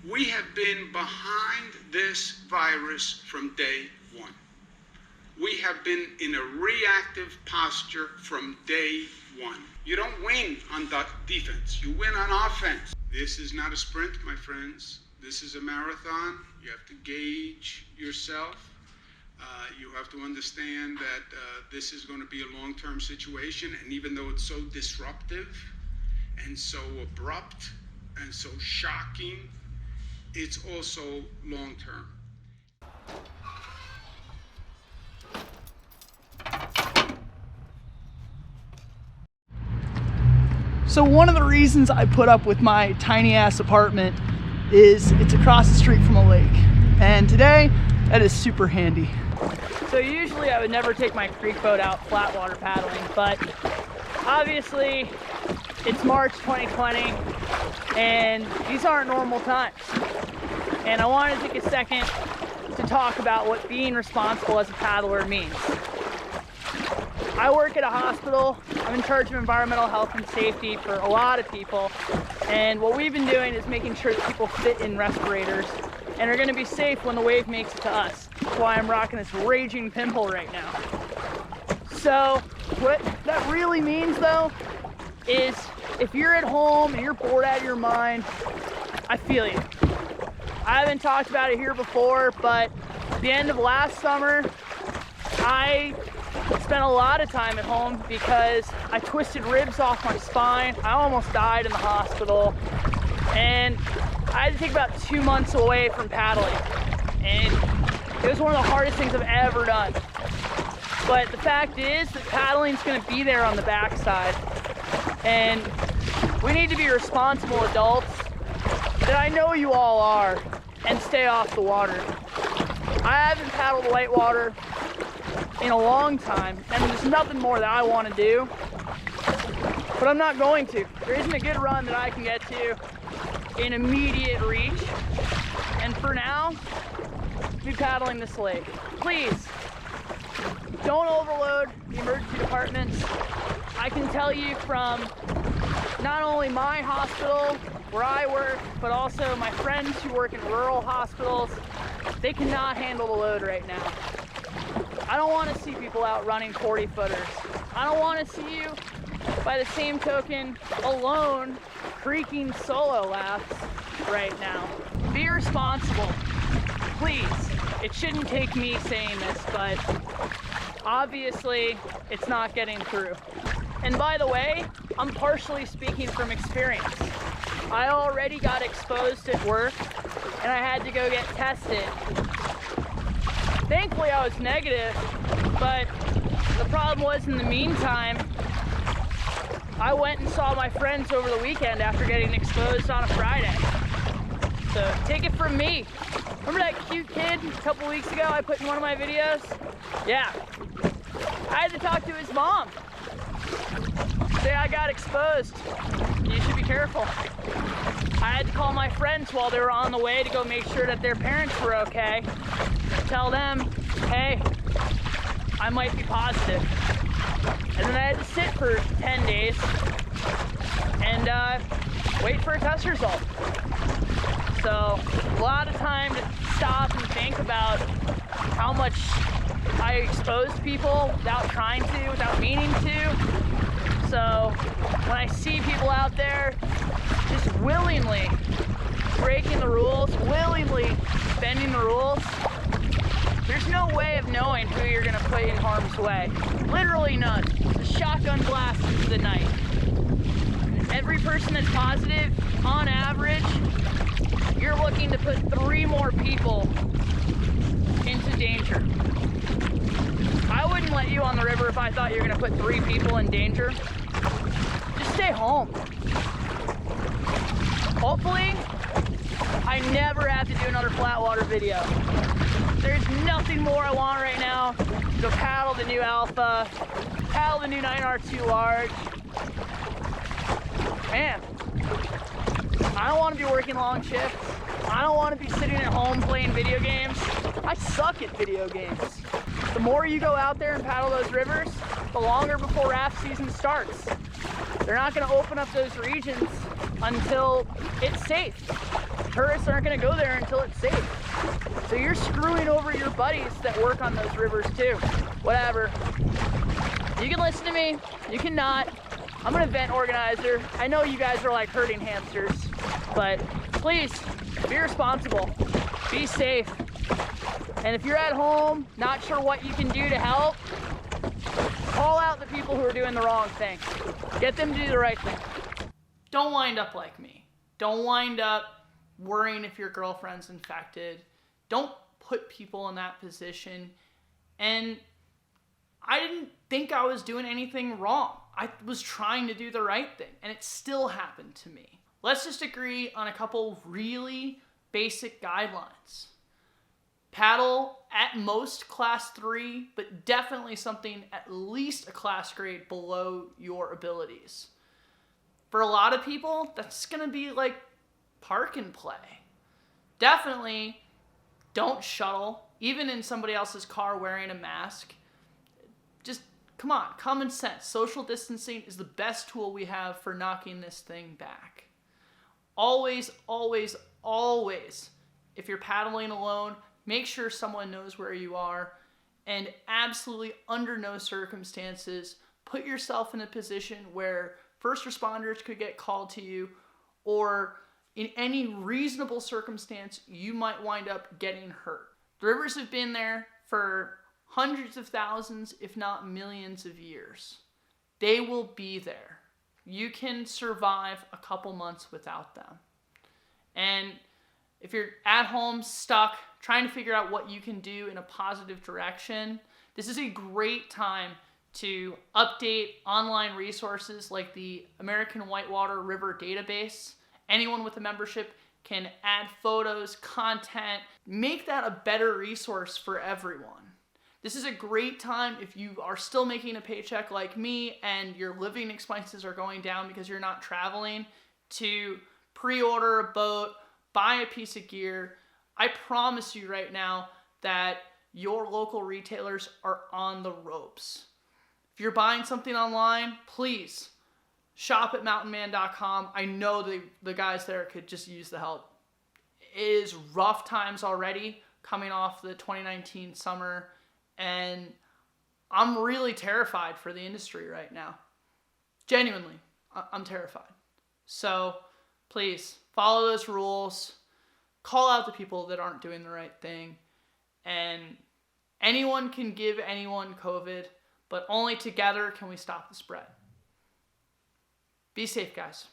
We have been behind this virus from day one. We have been in a reactive posture from day one. You don't win on defense, you win on offense. This is not a sprint, my friends. This is a marathon. You have to gauge yourself. You have to understand that this is going to be a long-term situation, and even though it's so disruptive and so abrupt and so shocking, it's also long-term. So one of the reasons I put up with my tiny ass apartment is it's across the street from a lake. And today, that is super handy. So usually I would never take my creek boat out flat water paddling, but obviously it's March 2020 and these aren't normal times. And I wanted to take a second to talk about what being responsible as a paddler means. I work at a hospital. I'm in charge of environmental health and safety for a lot of people. And what we've been doing is making sure that people fit in respirators and are gonna be safe when the wave makes it to us. That's why I'm rocking this raging pimple right now. So what that really means though, is if you're at home and you're bored out of your mind, I feel you. I haven't talked about it here before, but at the end of last summer, I spent a lot of time at home because I twisted ribs off my spine. I almost died in the hospital, and I had to take about 2 months away from paddling, and it was one of the hardest things I've ever done. But the fact is that paddling's going to be there on the backside, and we need to be responsible adults that I know you all are and stay off the water. I haven't paddled Whitewater in a long time, and there's nothing more that I want to do, but I'm not going to. There isn't a good run that I can get to in immediate reach, and for now, I'll be paddling this lake. Please, don't overload the emergency departments. I can tell you from not only my hospital where I work, but also my friends who work in rural hospitals, they cannot handle the load right now. I don't want to see people out running 40-footers. I don't want to see you, by the same token, alone, creaking solo laps right now. Be responsible, please. It shouldn't take me saying this, but obviously it's not getting through. And by the way, I'm partially speaking from experience. I already got exposed at work and I had to go get tested. Thankfully I was negative, but the problem was in the meantime, I went and saw my friends over the weekend after getting exposed on a Friday. So take it from me. Remember that cute kid a couple weeks ago I put in one of my videos? Yeah. I had to talk to his mom. Say I got exposed. You should be careful. I had to call my friends while they were on the way to go make sure that their parents were okay. Tell them, hey, I might be positive. And then I had to sit for 10 days and wait for a test result. So a lot of time to stop and think about how much I exposed people without trying to, without meaning to. So when I see people out there just willingly breaking the rules, willingly bending the rules, there's no way of knowing who you're gonna put in harm's way. Literally none. The shotgun blast into the night. Every person that's positive, on average, you're looking to put 3 more people into danger. I wouldn't let you on the river if I thought you were gonna put 3 people in danger. Just stay home. Hopefully, I never have to do another flat water video. There's nothing more I want right now. Go paddle the new Alpha, paddle the new 9R2 large. Man, I don't want to be working long shifts. I don't want to be sitting at home playing video games. I suck at video games. The more you go out there and paddle those rivers, the longer before raft season starts. They're not going to open up those regions until it's safe. tourists aren't gonna go there until it's safe. So you're screwing over your buddies that work on those rivers too. Whatever. You can listen to me, you cannot. I'm an event organizer. I know you guys are like herding hamsters, but please be responsible, be safe. And if you're at home, not sure what you can do to help, call out the people who are doing the wrong thing. Get them to do the right thing. Don't wind up like me. Don't wind up worrying if your girlfriend's infected. Don't put people in that position. And I didn't think I was doing anything wrong. I was trying to do the right thing, and it still happened to me. Let's just agree on a couple really basic guidelines. Paddle at most class 3, but definitely something at least a class grade below your abilities. For a lot of people, that's gonna be like park and play. Definitely don't shuttle, even in somebody else's car wearing a mask. Just, come on, common sense. Social distancing is the best tool we have for knocking this thing back. Always, always, always, if you're paddling alone, make sure someone knows where you are, and absolutely under no circumstances, put yourself in a position where first responders could get called to you, or in any reasonable circumstance, you might wind up getting hurt. The rivers have been there for hundreds of thousands, if not millions of years. They will be there. You can survive a couple months without them. And if you're at home, stuck, trying to figure out what you can do in a positive direction, this is a great time to update online resources like the American Whitewater River Database. Anyone with a membership can add photos, content, make that a better resource for everyone. This is a great time if you are still making a paycheck like me and your living expenses are going down because you're not traveling, to pre-order a boat, buy a piece of gear. I promise you right now that your local retailers are on the ropes. If you're buying something online, please shop at mountainman.com. I know the guys there could just use the help. It is rough times already coming off the 2019 summer, and I'm really terrified for the industry right now. Genuinely, I'm terrified. So please follow those rules, call out the people that aren't doing the right thing, and anyone can give anyone COVID, but only together can we stop the spread. Be safe, guys.